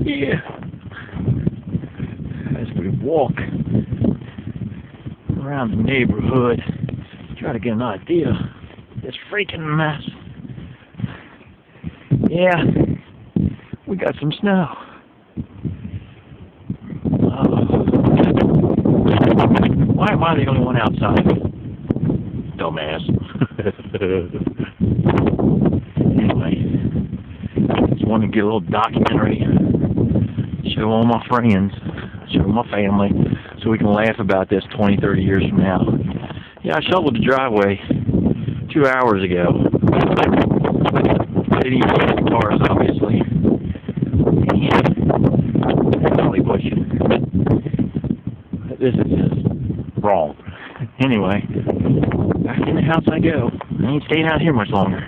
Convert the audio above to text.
Yeah. As we walk around the neighborhood, try to get an idea of this freaking mess. Yeah, we got some snow. Why am I the only one outside? Dumbass. Anyway, just wanted to get a little documentary, show all my friends, show my family, so we can laugh about this 20, 30 years from now. Yeah, I shoveled the driveway 2 hours ago. Didn't even see the cars, obviously. Golly bush. This is just wrong. Anyway, back in the house I go. I ain't staying out here much longer.